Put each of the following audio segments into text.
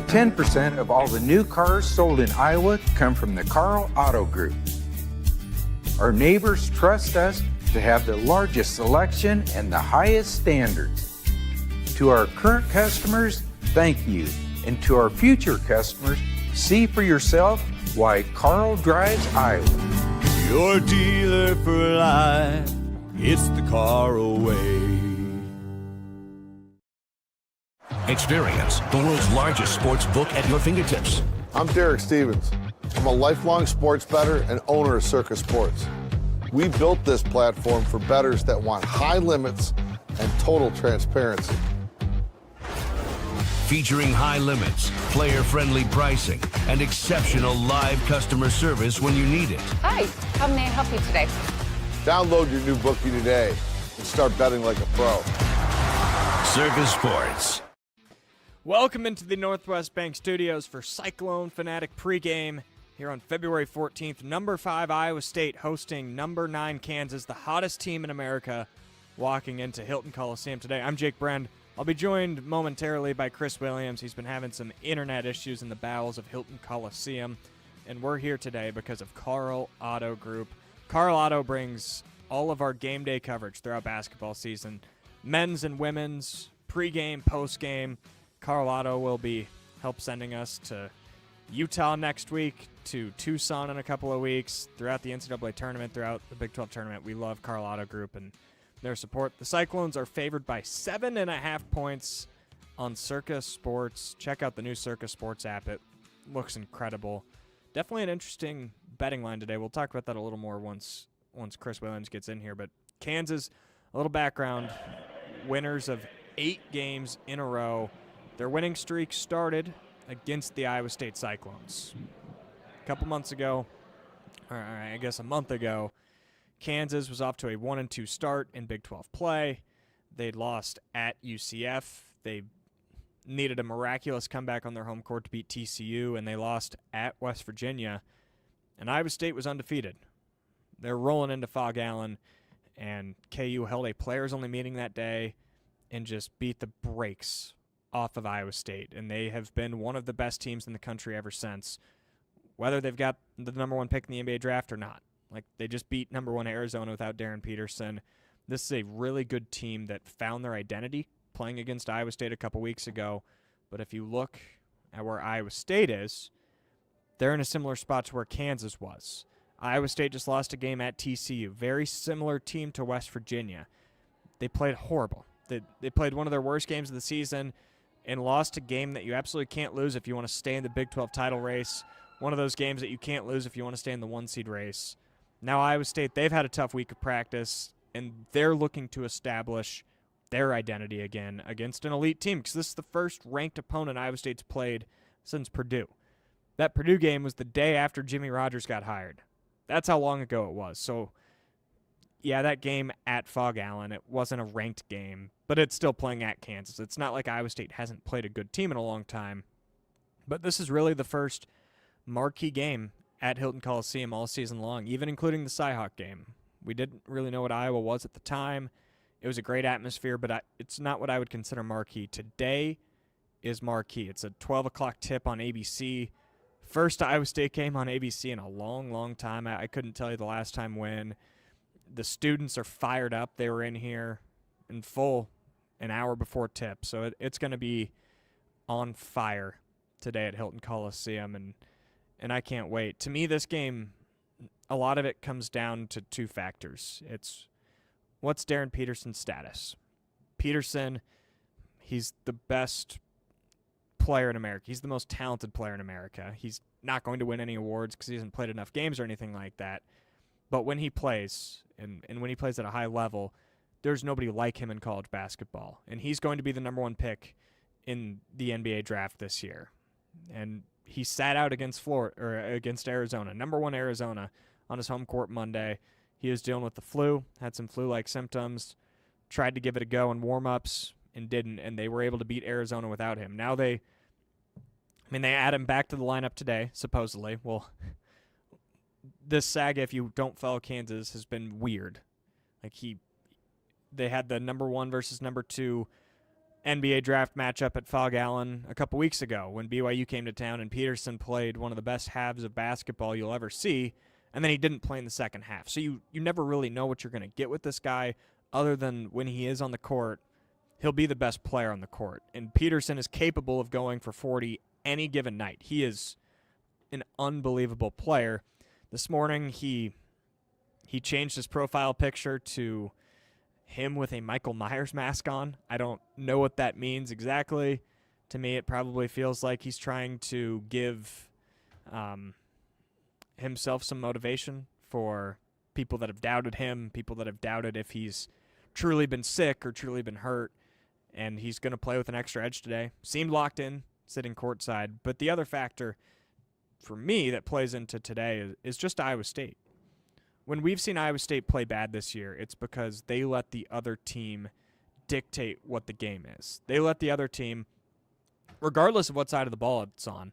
10% of all the new cars sold in Iowa come from the Karl Auto Group. Our neighbors trust us to have the largest selection and the highest standards. To our current customers, thank you. And to our future customers, see for yourself why Karl drives Iowa. Your dealer for life, it's the Karl way. Experience the world's largest sports book at your fingertips. I'm Derek Stevens. I'm a lifelong sports bettor and owner of Circa Sports. We built this platform for bettors that want high limits and total transparency. Featuring high limits, player-friendly pricing, and exceptional live customer service when you need it. Hi, how may I help you today? Download your new bookie today and start betting like a pro. Circa Sports. Welcome into the Northwest Bank Studios for Cyclone Fanatic pregame here on February 14th. Number 5 Iowa State hosting number 9 Kansas, the hottest team in America, walking into Hilton Coliseum today. I'm Jake Brend. I'll be joined momentarily by Chris Williams. He's been having some internet issues in the bowels of Hilton Coliseum, and we're here today because of Karl Auto Group. Karl Auto brings all of our game day coverage throughout basketball season, men's and women's, pregame, postgame. Karl Auto will be sending us to Utah next week, to Tucson in a couple of weeks, throughout the NCAA tournament, throughout the Big 12 tournament. We love Karl Auto Group and their support. The Cyclones are favored by 7.5 points on Circa Sports. Check out the new Circa Sports app. It looks incredible. Definitely an interesting betting line today. We'll talk about that a little more once Chris Williams gets in here. But Kansas, a little background, winners of 8 games in a row. Their winning streak started against the Iowa State Cyclones. A couple months ago, or I guess a month ago, Kansas was off to a 1-2 start in Big 12 play. They'd lost at UCF. They needed a miraculous comeback on their home court to beat TCU, and they lost at West Virginia. And Iowa State was undefeated. They're rolling into Fog Allen, and KU held a players-only meeting that day and just beat the brakes off of Iowa State, and they have been one of the best teams in the country ever since, whether they've got the number 1 pick in the NBA draft or not. Like, they just beat number 1 Arizona without Darren Peterson. This is a really good team that found their identity playing against Iowa State a couple weeks ago, but if you look at where Iowa State is, they're in a similar spot to where Kansas was. Iowa State just lost a game at TCU, very similar team to West Virginia. They played horrible. They played one of their worst games of the season and lost a game that you absolutely can't lose if you want to stay in the Big 12 title race, one of those games that you can't lose if you want to stay in the 1-seed race. Now Iowa State, they've had a tough week of practice, and they're looking to establish their identity again against an elite team, because this is the first ranked opponent Iowa State's played since Purdue. That Purdue game was the day after Jimmy Rogers got hired. That's how long ago it was. So, yeah, that game at Fog Allen, it wasn't a ranked game, but it's still playing at Kansas. It's not like Iowa State hasn't played a good team in a long time, but this is really the first marquee game at Hilton Coliseum all season long, even including the Cyhawk game. We didn't really know what Iowa was at the time. It was a great atmosphere, but it's not what I would consider marquee. Today is marquee. It's a 12 o'clock tip on ABC. First Iowa State game on ABC in a long, long time. I couldn't tell you the last time when. The students are fired up. They were in here in full an hour before tip. So it's going to be on fire today at Hilton Coliseum, and I can't wait. To me, this game, a lot of it comes down to 2 factors. It's what's Darren Peterson's status. Peterson, he's the best player in America. He's the most talented player in America. He's not going to win any awards because he hasn't played enough games or anything like that. But when he plays, and when he plays at a high level, there's nobody like him in college basketball. And he's going to be the number 1 pick in the NBA draft this year. And he sat out against against Arizona, number 1 Arizona, on his home court Monday. He was dealing with the flu, had some flu-like symptoms, tried to give it a go in warm-ups and didn't, and they were able to beat Arizona without him. Now they add him back to the lineup today, supposedly. Well, this saga, if you don't follow Kansas, has been weird. Like they had the number 1 versus number 2 NBA draft matchup at Fog Allen a couple weeks ago when BYU came to town and Peterson played one of the best halves of basketball you'll ever see, and then he didn't play in the second half. So you never really know what you're going to get with this guy other than when he is on the court, he'll be the best player on the court. And Peterson is capable of going for 40 any given night. He is an unbelievable player. This morning he changed his profile picture to him with a Michael Myers mask on. I don't know what that means exactly. To me, it probably feels like he's trying to give himself some motivation for people that have doubted him, people that have doubted if he's truly been sick or truly been hurt, and he's going to play with an extra edge today. Seemed locked in, sitting courtside. But the other factor for me that plays into today is just Iowa State. When we've seen Iowa State play bad this year, it's because they let the other team dictate what the game is. They let the other team, regardless of what side of the ball it's on,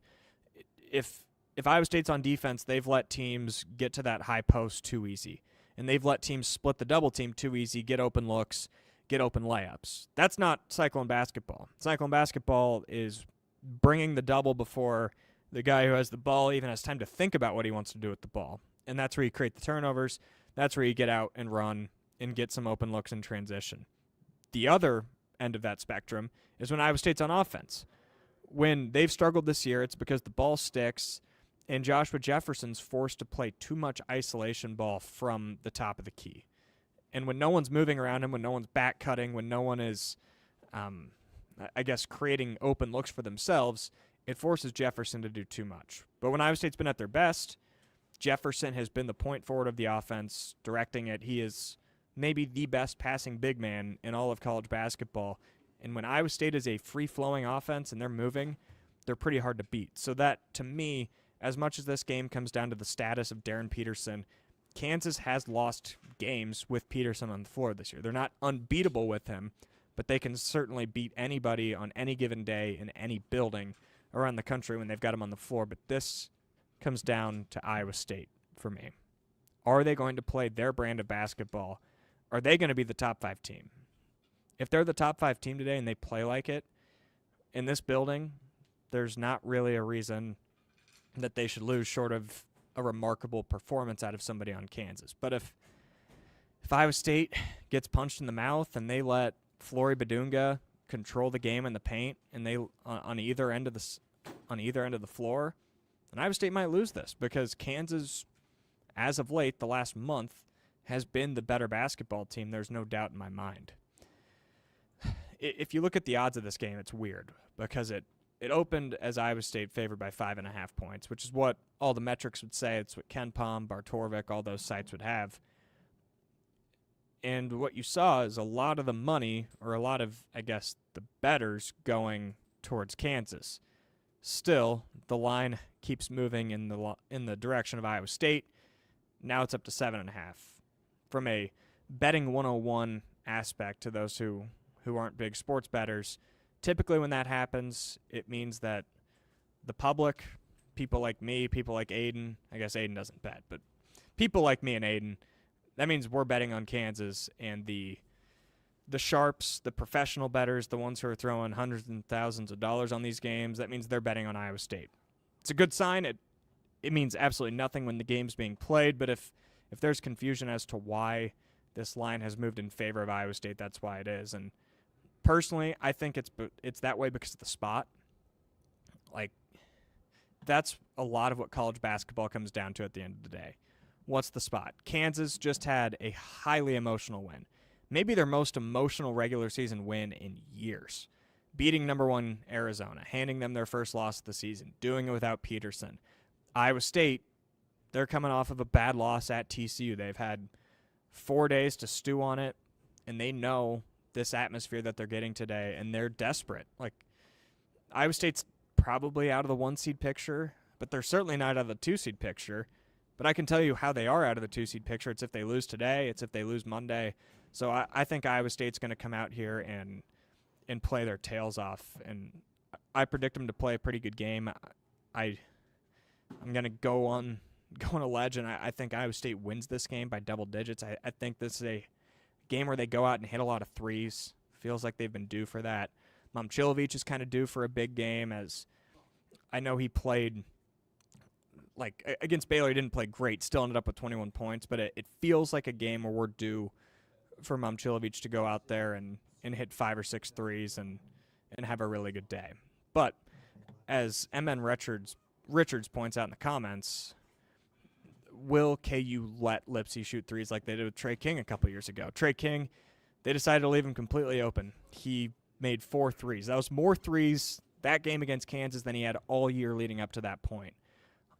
if Iowa State's on defense, they've let teams get to that high post too easy. And they've let teams split the double team too easy, get open looks, get open layups. That's not Cyclone basketball. Cyclone basketball is bringing the double before the guy who has the ball even has time to think about what he wants to do with the ball. And that's where you create the turnovers. That's where you get out and run and get some open looks in transition. The other end of that spectrum is when Iowa State's on offense. When they've struggled this year, it's because the ball sticks and Joshua Jefferson's forced to play too much isolation ball from the top of the key. And when no one's moving around him, when no one's back cutting, when no one is, creating open looks for themselves, it forces Jefferson to do too much. But when Iowa State's been at their best, Jefferson has been the point forward of the offense, directing it. He is maybe the best passing big man in all of college basketball. And when Iowa State is a free-flowing offense and they're moving, they're pretty hard to beat. So that, to me, as much as this game comes down to the status of Darren Peterson, Kansas has lost games with Peterson on the floor this year. They're not unbeatable with him, but they can certainly beat anybody on any given day in any building around the country when they've got him on the floor. But this comes down to Iowa State for me. Are they going to play their brand of basketball? Are they going to be the top 5 team? If they're the top 5 team today and they play like it in this building, there's not really a reason that they should lose short of a remarkable performance out of somebody on Kansas. But if Iowa State gets punched in the mouth and they let Flory Badunga control the game in the paint and they on either end of the floor, then Iowa State might lose this because Kansas, as of late, the last month, has been the better basketball team. There's no doubt in my mind. If you look at the odds of this game, it's weird because it opened as Iowa State favored by 5.5 points, which is what all the metrics would say. It's what Ken Pom, Bartorvik, all those sites would have. And what you saw is a lot of the money, or a lot of, I guess, the bettors going towards Kansas. Still, the line keeps moving in the direction of Iowa State. Now it's up to 7.5. From a betting 101 aspect to those who aren't big sports bettors, typically when that happens, it means that the public, people like me, people like Aiden, I guess Aiden doesn't bet, but people like me and Aiden, that means we're betting on Kansas, and the sharps, the professional bettors, the ones who are throwing hundreds and thousands of dollars on these games, that means they're betting on Iowa State. It's a good sign. It means absolutely nothing when the game's being played, but if there's confusion as to why this line has moved in favor of Iowa State, that's why it is. And personally, I think it's that way because of the spot. Like, that's a lot of what college basketball comes down to at the end of the day. What's the spot? Kansas just had a highly emotional win. Maybe their most emotional regular season win in years. Beating number 1 Arizona, handing them their first loss of the season, doing it without Peterson. Iowa State, they're coming off of a bad loss at TCU. They've had 4 days to stew on it, and they know this atmosphere that they're getting today, and they're desperate. Like, Iowa State's probably out of the 1-seed picture, but they're certainly not out of the 2-seed picture. But I can tell you how they are out of the 2-seed picture. It's if they lose today. It's if they lose Monday. So I think Iowa State's going to come out here and play their tails off. And I predict them to play a pretty good game. I'm going to go on a ledge, and I think Iowa State wins this game by double digits. I think this is a game where they go out and hit a lot of threes. Feels like they've been due for that. Momcilovic is kind of due for a big game, as I know he played, like, against Baylor, he didn't play great, still ended up with 21 points, but it feels like a game where we're due for Momcilovic to go out there and hit 5 or 6 threes and have a really good day. But as MN Richards points out in the comments, will KU let Lipsy shoot threes like they did with Trey King a couple years ago? Trey King, they decided to leave him completely open. He made 4 threes. That was more threes that game against Kansas than he had all year leading up to that point.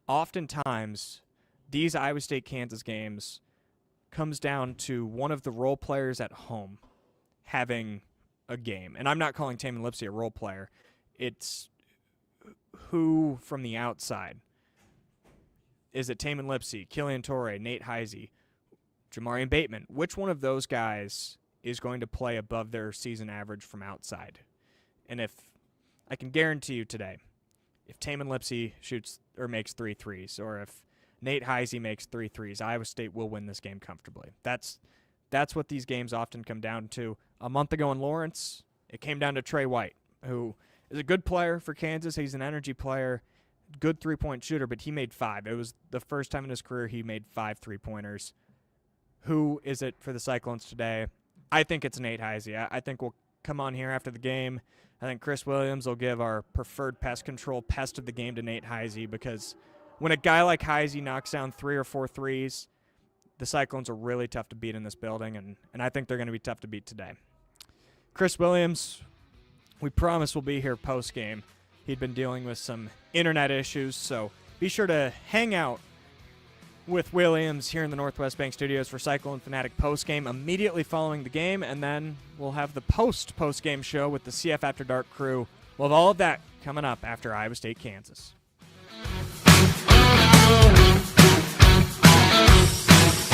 Oftentimes, these Iowa State-Kansas games comes down to one of the role players at home having a game. And I'm not calling Tamin Lipsy a role player. It's who from the outside. Is it Tamin Lipsy, Killian Torrey, Nate Heisey, Jamarian Bateman? Which one of those guys is going to play above their season average from outside? And if I can guarantee you today, if Tamin Lipsy shoots or makes 3 threes, or if Nate Heisey makes 3 threes, Iowa State will win this game comfortably. That's what these games often come down to. A month ago in Lawrence, it came down to Trey White, who is a good player for Kansas. He's an energy player, good three-point shooter, but he made 5. It was the first time in his career he made 5 3-pointers. Who is it for the Cyclones today? I think it's Nate Heisey. I think we'll come on here after the game. I think Chris Williams will give our preferred pest control pest of the game to Nate Heisey, because when a guy like Heisey knocks down 3 or 4 threes, the Cyclones are really tough to beat in this building, and I think they're going to be tough to beat today. Chris Williams, we promise will be here post-game. He'd been dealing with some internet issues, so be sure to hang out with Williams here in the Northwest Bank Studios for Cyclone Fanatic postgame immediately following the game, and then we'll have the post-game show with the CF After Dark crew. We'll have all of that coming up after Iowa State, Kansas.